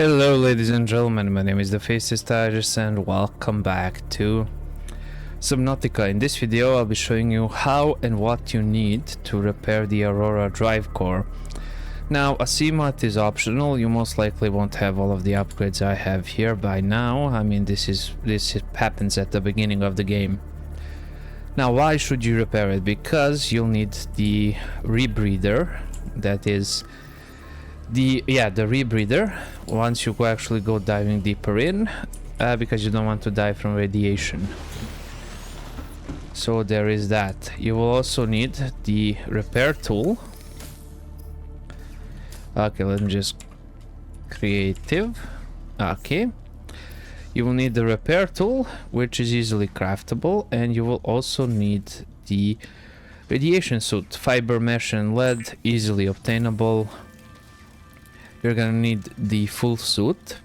Hello ladies and gentlemen, my name is the Faceless Tigers and welcome back to Subnautica. In this video I'll be showing you how and what you need to repair the Aurora drive core. Now a CMOD is optional, you most likely won't have all of the upgrades I have here by now. I mean this happens at the beginning of the game. Now why should you repair it? Because you'll need the rebreather, that is the rebreather, once you actually go diving deeper in, because you don't want to die from radiation. So there is that. You will also need the repair tool. Okay, let me just creative. Okay, you will need the repair tool, which is easily craftable, and you will also need the radiation suit, fiber mesh and lead, easily obtainable. You're gonna need the full suit.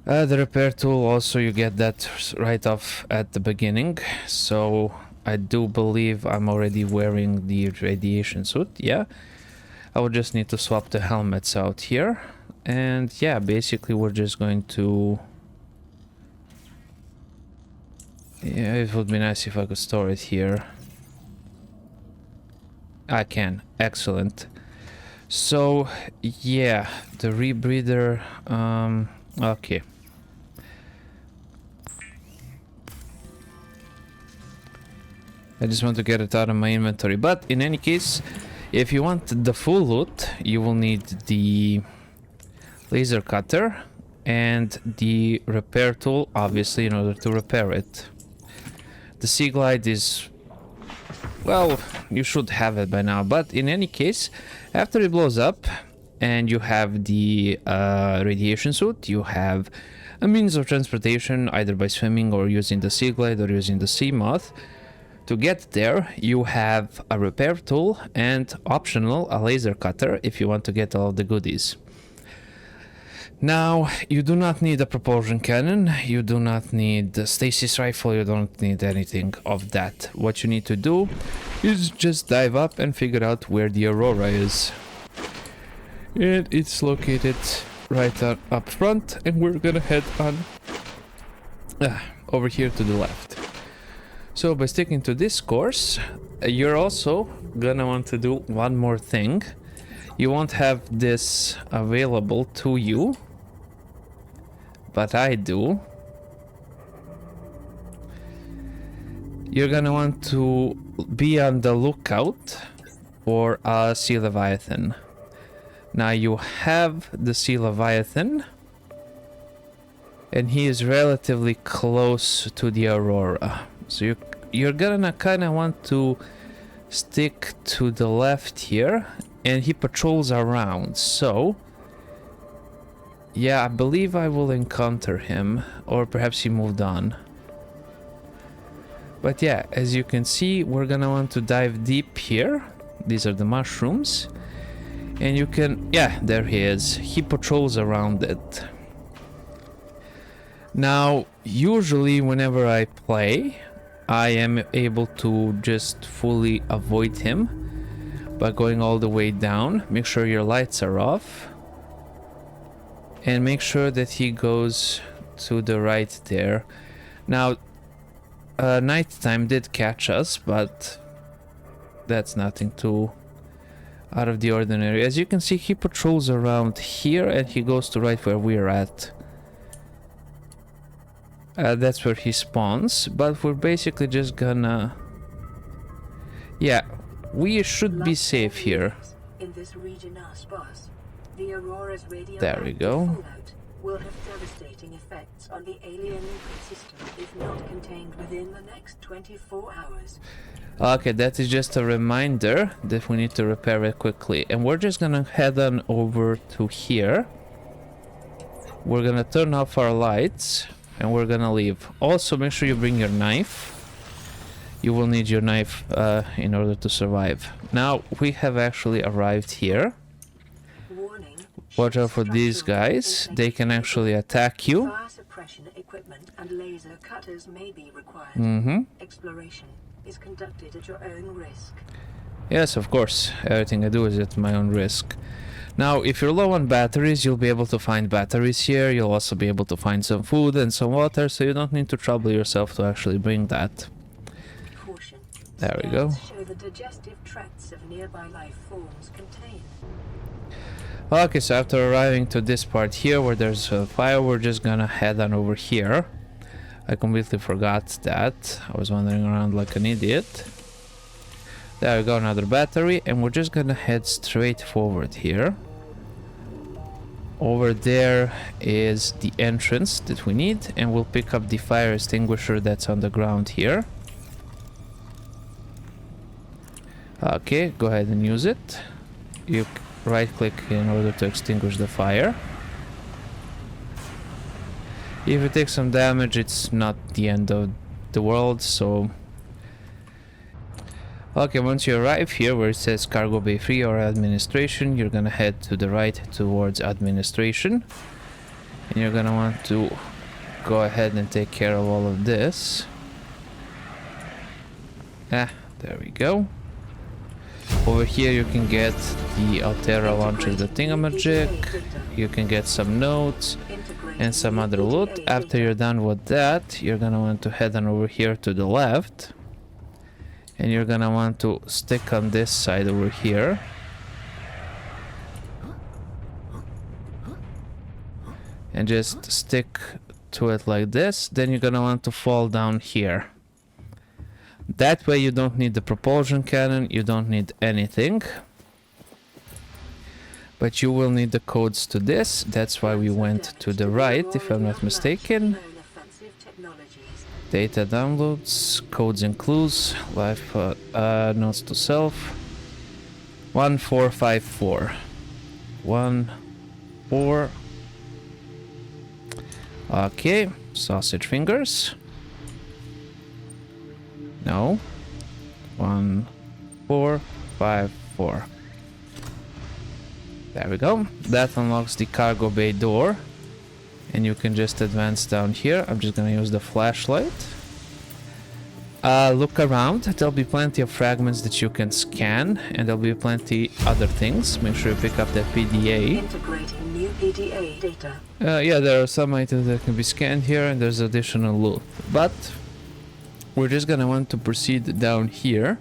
The repair tool also, you get that right off at the beginning. So I do believe I'm already wearing the radiation suit. Yeah, I would just need to swap the helmets out here. And yeah, basically we're just going to... Yeah, it would be nice if I could store it here. I can. Excellent. So yeah, the rebreather, okay. I just want to get it out of my inventory, but in any case, if you want the full loot, you will need the laser cutter and the repair tool, obviously, in order to repair it. The sea glide is... well, you should have it by now, but in any case, after it blows up and you have the radiation suit, you have a means of transportation, either by swimming or using the sea glide or using the sea moth. To get there, you have a repair tool and, optional, a laser cutter if you want to get all the goodies. Now, you do not need a propulsion cannon, you do not need the stasis rifle, you don't need anything of that. What you need to do is just dive up and figure out where the Aurora is. And it's located right up front, and we're gonna head on over here to the left. So by sticking to this course, you're also gonna want to do one more thing. You won't have this available to you, but I do. You're gonna want to be on the lookout for a sea leviathan. Now you have the sea leviathan, and he is relatively close to the Aurora. So you're gonna kind of want to stick to the left here, and he patrols around. So yeah, I believe I will encounter him, or perhaps he moved on. But yeah, as you can see, we're gonna want to dive deep here. These are the mushrooms. And you can... yeah, there he is. He patrols around it. Now, usually whenever I play, I am able to just fully avoid him by going all the way down. Make sure your lights are off. And make sure that he goes to the right there. Now, nighttime did catch us, but that's nothing too out of the ordinary. As you can see, he patrols around here and he goes to right where we're at. That's where he spawns, but we're basically just gonna... yeah, we should be safe here. In this region are sparse. The Aurora's There we go. fallout will have devastating effects on the alien ecosystem if not contained within the next 24 hours. Okay, that is just a reminder that we need to repair it quickly. And we're just gonna head on over to here. We're gonna turn off our lights and we're gonna leave. Also, make sure you bring your knife. You will need your knife in order to survive. Now, we have actually arrived here. Watch out for these guys. They can actually attack you. Fire suppression equipment and laser cutters may be required. Exploration is conducted at your own risk. Yes, of course. Everything I do is at my own risk. Now, if you're low on batteries, you'll be able to find batteries here. You'll also be able to find some food and some water, so you don't need to trouble yourself to actually bring that. Caution. There we go. Scans show the digestive tracts of nearby life forms contained. Okay, so after arriving to this part here where there's a fire, we're just gonna head on over here. I completely forgot that. I was wandering around like an idiot. There we go, another battery, and we're just gonna head straight forward here. Over there is the entrance that we need, and we'll pick up the fire extinguisher that's on the ground here. Okay, go ahead and use it. You right click in order to extinguish the fire. If you take some damage, it's not the end of the world, so... Okay, once you arrive here where it says Cargo Bay Free or Administration, you're gonna head to the right towards Administration. And you're gonna want to go ahead and take care of all of this. There we go. Over here you can get the Altera launcher, the thingamajig. You can get some notes and some other loot. After you're done with that, you're gonna want to head on over here to the left. And you're gonna want to stick on this side over here. And just stick to it like this. Then you're gonna want to fall down here. That way you don't need the propulsion cannon, you don't need anything. But you will need the codes to this. That's why we went to the right, if I'm not mistaken. Data downloads, codes and clues, life notes to self. 1454. 14. Okay, sausage fingers. No. 1454. There we go. That unlocks the cargo bay door. And you can just advance down here. I'm just gonna use the flashlight. Look around. There'll be plenty of fragments that you can scan, and there'll be plenty other things. Make sure you pick up that PDA. Integrating new PDA data. Yeah, there are some items that can be scanned here, and there's additional loot. But we're just gonna want to proceed down here.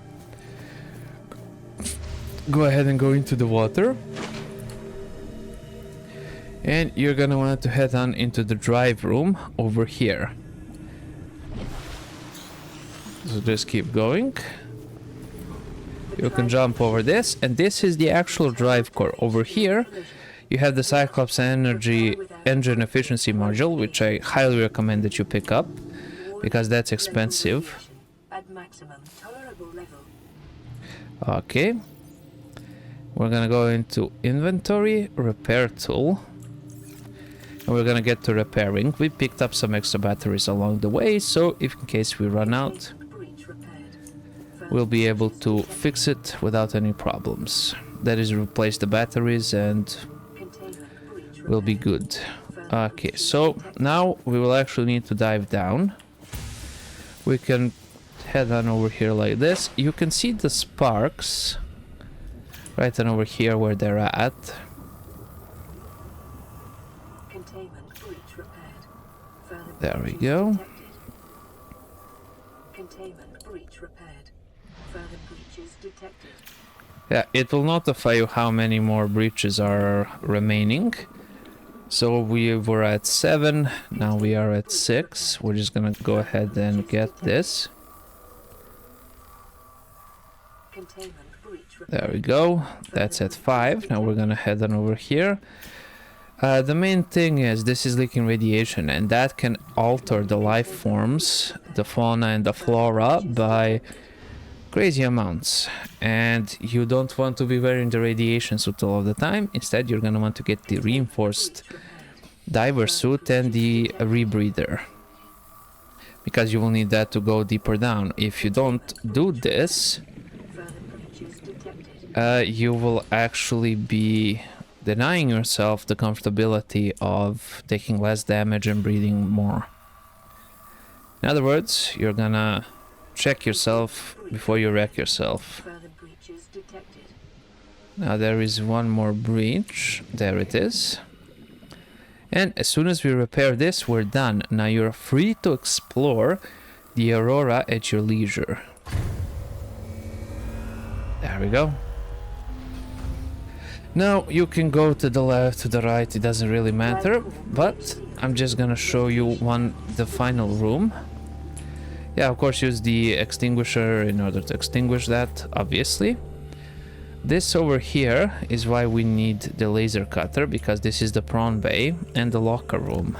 Go ahead and go into the water. And you're gonna want to head on into the drive room over here. So just keep going. You can jump over this, and this is the actual drive core. Over here, you have the Cyclops Energy Engine Efficiency Module, which I highly recommend that you pick up, because that's expensive. At maximum tolerable level. Okay. We're gonna go into Inventory, Repair Tool. And we're gonna get to repairing. We picked up some extra batteries along the way, so if in case we run out, we'll be able to fix it without any problems. That is, replace the batteries and we'll be good. Okay, so now we will actually need to dive down. We can head on over here like this. You can see the sparks right on over here where they're at. There we go. Containment breach repaired. Further breaches detected. Yeah, it will notify you how many more breaches are remaining. So we were at 7, now we are at 6. We're just gonna go ahead and get this. There we go. That's at 5. Now we're gonna head on over here. The main thing is this is leaking radiation, and that can alter the life forms, the fauna and the flora, by crazy amounts. And you don't want to be wearing the radiation suit all of the time. Instead, you're gonna want to get the reinforced diver suit and the rebreather, because you will need that to go deeper down. If you don't do this, you will actually be denying yourself the comfortability of taking less damage and breathing more. In other words, you're gonna check yourself before you wreck yourself. Further breaches detected. Now there is one more breach. There it is. And as soon as we repair this, we're done. Now you're free to explore the Aurora at your leisure. There we go. Now you can go to the left, to the right, it doesn't really matter, but I'm just gonna show you the final room. Yeah, of course use the extinguisher in order to extinguish that, obviously. This over here is why we need the laser cutter, because this is the prawn bay and the locker room.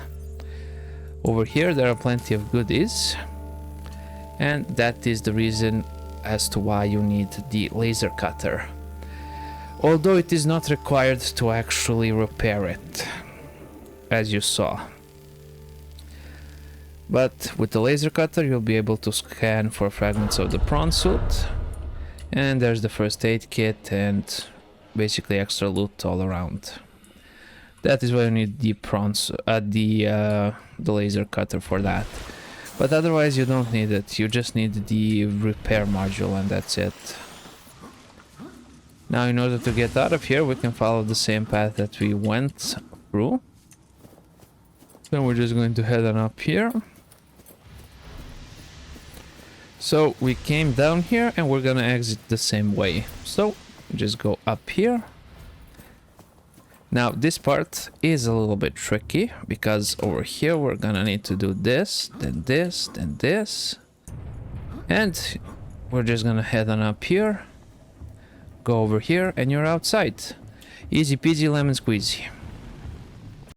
Over here there are plenty of goodies, and that is the reason as to why you need the laser cutter. Although it is not required to actually repair it, as you saw. But with the laser cutter you'll be able to scan for fragments of the prawn suit. And there's the first aid kit and basically extra loot all around. That is why you need the the laser cutter for that. But otherwise you don't need it, you just need the repair module and that's it. Now in order to get out of here we can follow the same path that we went through. Then we're just going to head on up here. So we came down here and we're gonna exit the same way. So just go up here. Now this part is a little bit tricky because over here we're gonna need to do this, then this, then this. And we're just gonna head on up here. Go over here and you're outside. Easy peasy lemon squeezy.